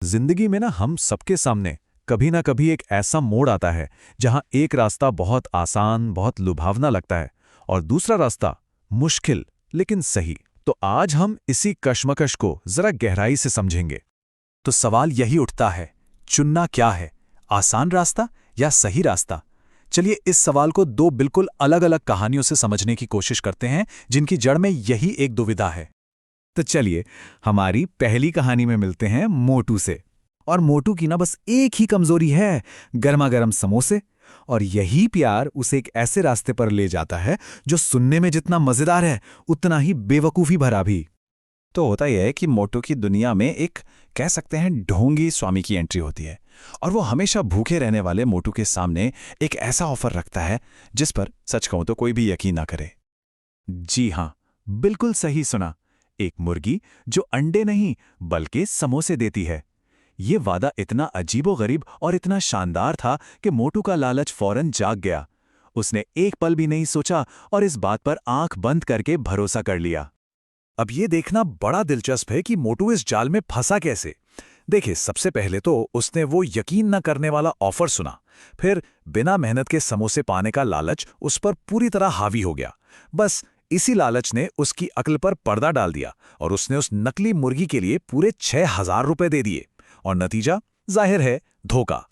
जिंदगी में ना हम सबके सामने कभी ना कभी एक ऐसा मोड़ आता है जहां एक रास्ता बहुत आसान, बहुत लुभावना लगता है और दूसरा रास्ता मुश्किल लेकिन सही। तो आज हम इसी कश्मकश को जरा गहराई से समझेंगे। तो सवाल यही उठता है, चुनना क्या है, आसान रास्ता या सही रास्ता? चलिए इस सवाल को दो बिल्कुल अलग अलग कहानियों से समझने की कोशिश करते हैं, जिनकी जड़ में यही एक दुविधा है। तो चलिए हमारी पहली कहानी में मिलते हैं मोटू से। और मोटू की ना बस एक ही कमजोरी है, गर्मा गर्म समोसे। और यही प्यार उसे एक ऐसे रास्ते पर ले जाता है जो सुनने में जितना मजेदार है उतना ही बेवकूफी भरा भी। तो होता यह है कि मोटू की दुनिया में एक, कह सकते हैं, ढोंगी स्वामी की एंट्री होती है और वो हमेशा भूखे रहने वाले मोटू के सामने एक ऐसा ऑफर रखता है जिस पर सच कहूं तो कोई भी यकीन ना करे। जी हां, बिल्कुल सही सुना। एक मुर्गी जो अंडे नहीं बल्कि समोसे देती है। ये वादा इतना अजीबोगरीब और इतना शानदार था कि मोटू का लालच फौरन जाग गया। उसने एक पल भी नहीं सोचा और इस बात पर आंख बंद करके भरोसा कर लिया। अब ये देखना बड़ा दिलचस्प है कि मोटू इस जाल में फंसा कैसे। देखिए, सबसे पहले तो उसने वो यकीन न करने वाला ऑफर सुना, फिर बिना मेहनत के समोसे पाने का लालच उस पर पूरी तरह हावी हो गया। बस इसी लालच ने उसकी अक्ल पर पर्दा डाल दिया और उसने उस नकली मुर्गी के लिए पूरे 6,000 रुपए दे दिए। और नतीजा जाहिर है, धोखा।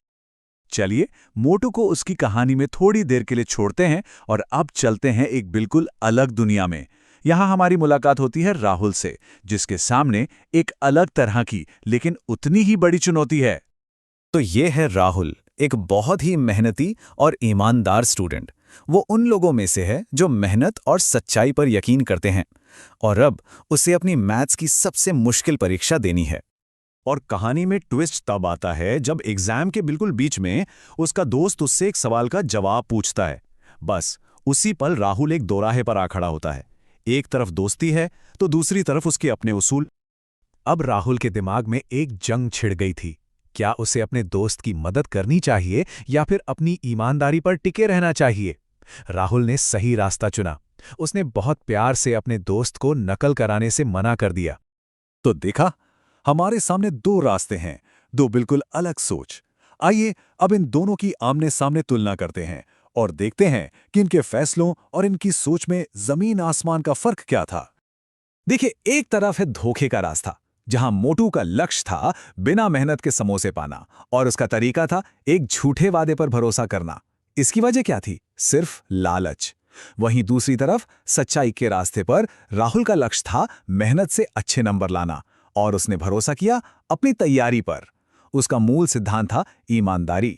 चलिए मोटू को उसकी कहानी में थोड़ी देर के लिए छोड़ते हैं और अब चलते हैं एक बिल्कुल अलग दुनिया में। यहां हमारी मुलाकात होती है राहुल से, जिसके सामने एक अलग तरह की लेकिन उतनी ही बड़ी चुनौती है। तो ये है राहुल, एक बहुत ही मेहनती और ईमानदार स्टूडेंट। वो उन लोगों में से है जो मेहनत और सच्चाई पर यकीन करते हैं और अब उसे अपनी मैथ्स की सबसे मुश्किल परीक्षा देनी है। और कहानी में ट्विस्ट तब आता है जब एग्जाम के बिल्कुल बीच में उसका दोस्त उससे एक सवाल का जवाब पूछता है। बस उसी पल राहुल एक दोराहे पर आ खड़ा होता है। एक तरफ दोस्ती है तो दूसरी तरफ उसके अपने उसूल। अब राहुल के दिमाग में एक जंग छिड़ गई थी। क्या उसे अपने दोस्त की मदद करनी चाहिए या फिर अपनी ईमानदारी पर टिके रहना चाहिए? राहुल ने सही रास्ता चुना। उसने बहुत प्यार से अपने दोस्त को नकल कराने से मना कर दिया। तो देखा, हमारे सामने दो रास्ते हैं, दो बिल्कुल अलग सोच। आइए अब इन दोनों की आमने सामने तुलना करते हैं और देखते हैं कि इनके फैसलों और इनकी सोच में जमीन आसमान का फर्क क्या था। देखिए, एक तरफ है धोखे का रास्ता, जहां मोटू का लक्ष्य था बिना मेहनत के समोसे पाना और उसका तरीका था एक झूठे वादे पर भरोसा करना। इसकी वजह क्या थी? सिर्फ लालच। वहीं दूसरी तरफ सच्चाई के रास्ते पर राहुल का लक्ष्य था मेहनत से अच्छे नंबर लाना और उसने भरोसा किया अपनी तैयारी पर। उसका मूल सिद्धांत था ईमानदारी।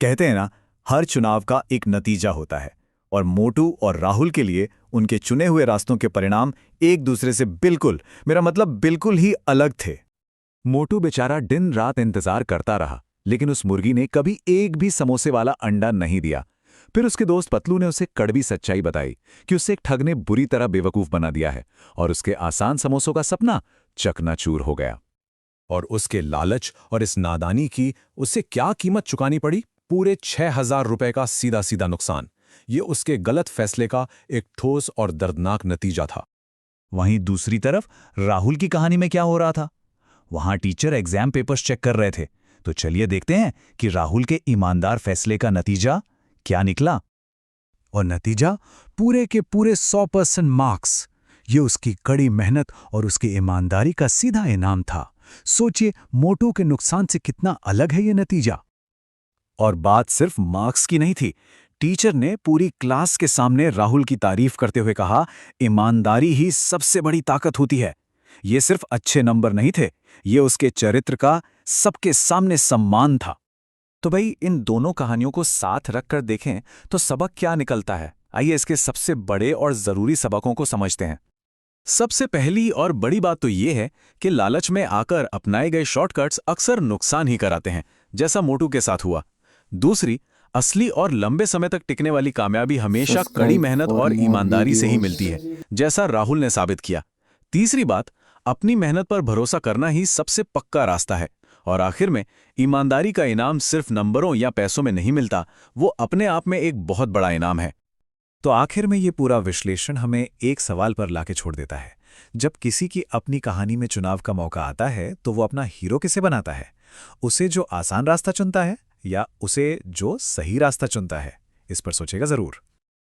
कहते हैं ना, हर चुनाव का एक नतीजा होता है और मोटू और राहुल के लिए उनके चुने हुए रास्तों के परिणाम एक दूसरे से बिल्कुल, मेरा मतलब बिल्कुल ही अलग थे। मोटू बेचारा दिन रात इंतजार करता रहा, लेकिन उस मुर्गी ने कभी एक भी समोसे वाला अंडा नहीं दिया। फिर उसके दोस्त पतलू ने उसे कड़वी सच्चाई बताई कि उसे एक ठग ने बुरी तरह बेवकूफ बना दिया है और उसके आसान समोसों का सपना चकनाचूर हो गया। और उसके लालच और इस नादानी की उसे क्या कीमत चुकानी पड़ी? पूरे 6,000 रुपए का सीधा सीधा नुकसान। ये उसके गलत फैसले का एक ठोस और दर्दनाक नतीजा था। वहीं दूसरी तरफ राहुल की कहानी में क्या हो रहा था? वहां टीचर एग्जाम पेपर्स चेक कर रहे थे। तो चलिए देखते हैं कि राहुल के ईमानदार फैसले का नतीजा क्या निकला। और नतीजा पूरे के पूरे 100% मार्क्स। ये उसकी कड़ी मेहनत और उसकी ईमानदारी का सीधा इनाम था। सोचिए मोटू के नुकसान से कितना अलग है ये नतीजा। और बात सिर्फ मार्क्स की नहीं थी। टीचर ने पूरी क्लास के सामने राहुल की तारीफ करते हुए कहा, ईमानदारी ही सबसे बड़ी ताकत होती है। ये सिर्फ अच्छे नंबर नहीं थे, ये उसके चरित्र का सबके सामने सम्मान था। तो भाई, इन दोनों कहानियों को साथ रखकर देखें तो सबक क्या निकलता है? आइए इसके सबसे बड़े और जरूरी सबकों को समझते हैं। सबसे पहली और बड़ी बात तो ये है कि लालच में आकर अपनाए गए शॉर्टकट्स अक्सर नुकसान ही कराते हैं, जैसा मोटू के साथ हुआ। दूसरी, असली और लंबे समय तक टिकने वाली कामयाबी हमेशा कड़ी मेहनत और ईमानदारी से ही मिलती है, जैसा राहुल ने साबित किया। तीसरी बात, अपनी मेहनत पर भरोसा करना ही सबसे पक्का रास्ता है। और आखिर में, ईमानदारी का इनाम सिर्फ नंबरों या पैसों में नहीं मिलता, वो अपने आप में एक बहुत बड़ा इनाम है। तो आखिर में ये पूरा विश्लेषण हमें एक सवाल पर लाके छोड़ देता है जब किसी की अपनी कहानी में चुनाव का मौका आता है तो वो अपना हीरो किसे बनाता है? उसे जो आसान रास्ता चुनता है या उसे जो सही रास्ता चुनता है? इस पर सोचेगा जरूर।